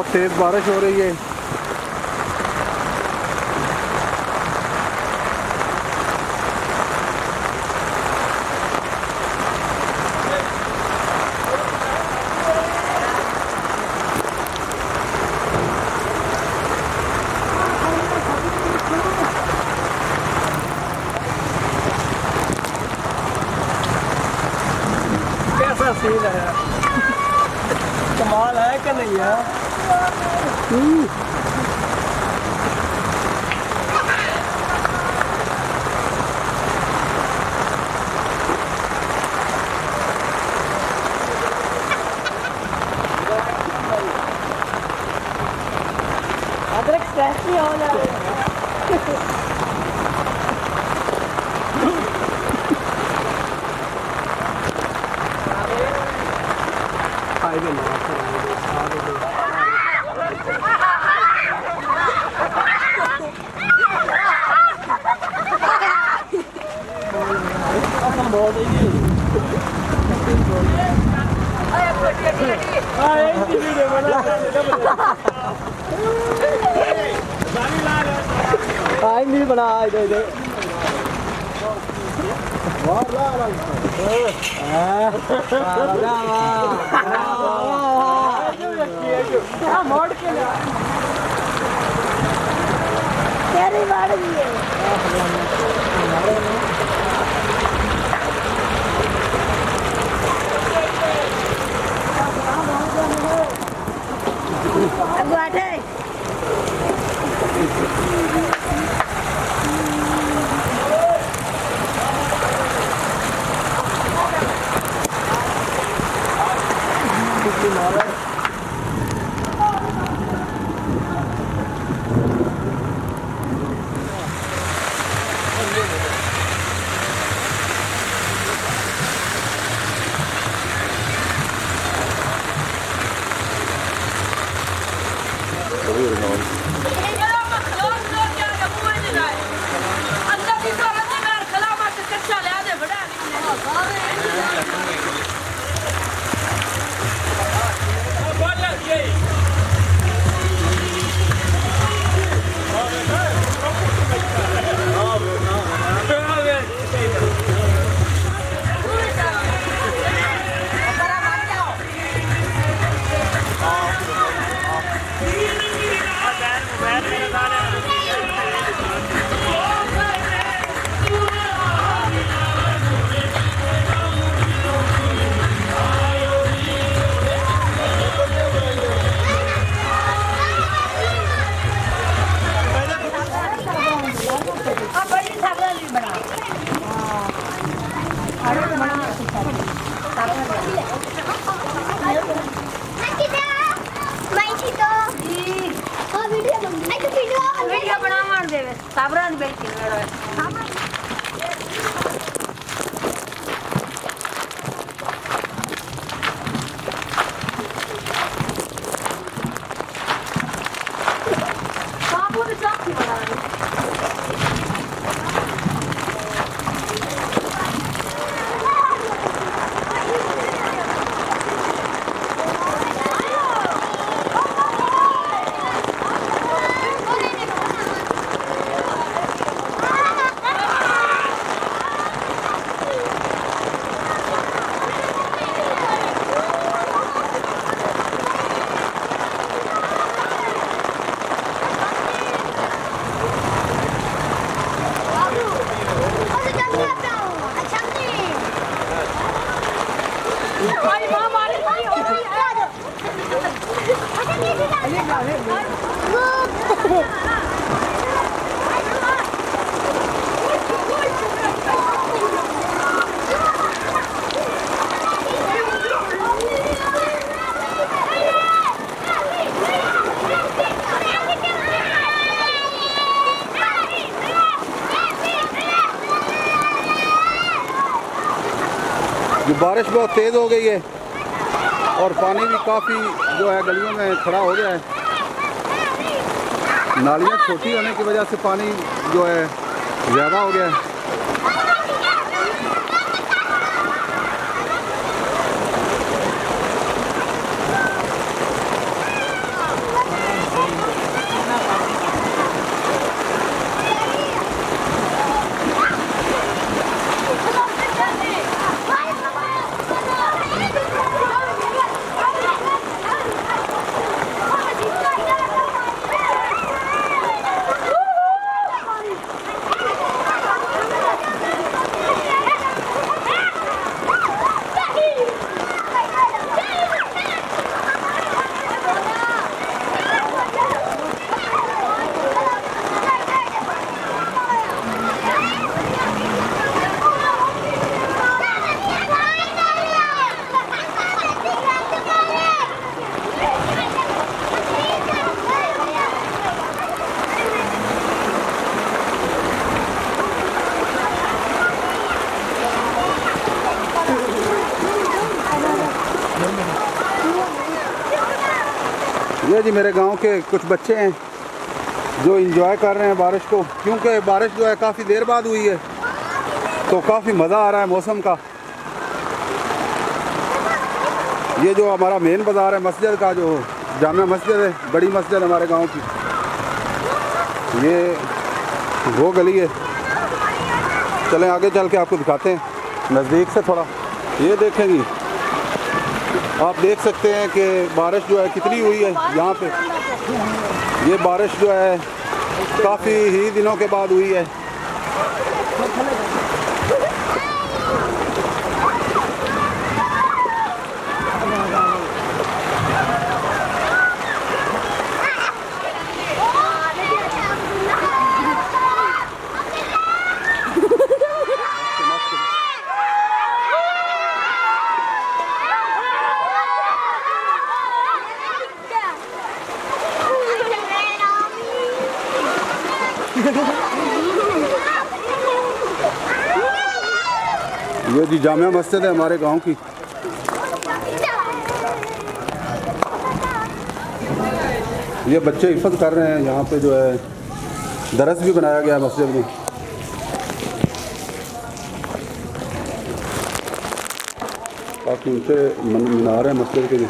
बहुत तेज़ बारिश हो रही है। कैसा सीन है, कमाल है कि नहीं है? अदरक स्ट्रेस नहीं हो रहा है। नहीं बना इधर मोड़ के तेरी बात भी है। साबरान बैठी बारिश बहुत तेज़ हो गई है और पानी भी काफ़ी जो है गलियों में खड़ा हो गया है। नालियाँ छोटी होने की वजह से पानी जो है ज़्यादा हो गया है। ये जी मेरे गांव के कुछ बच्चे हैं जो इंजॉय कर रहे हैं बारिश को, क्योंकि बारिश जो है काफ़ी देर बाद हुई है तो काफ़ी मज़ा आ रहा है मौसम का। ये जो हमारा मेन बाज़ार है मस्जिद का, जो जामिया मस्जिद है, बड़ी मस्जिद हमारे गांव की, ये वो गली है। चलें आगे चल के आपको दिखाते हैं नज़दीक से थोड़ा। ये देखेंगी आप, देख सकते हैं कि बारिश जो है कितनी हुई है यहाँ पे। ये बारिश जो है काफ़ी ही दिनों के बाद हुई है। ये जी जामिया मस्जिद है हमारे गांव की। ये बच्चे हिफाजत कर रहे हैं, यहाँ पे जो है दरस भी बनाया गया है मस्जिद में। काफ़ी ऊँचे मीनार है मस्जिद के लिए।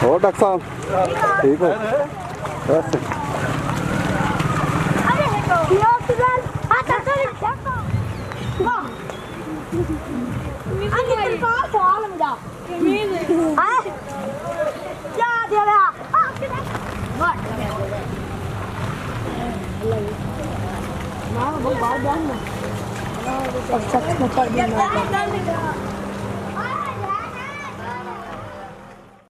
और डॉक्टर साहब ठीक हो? बस बहुत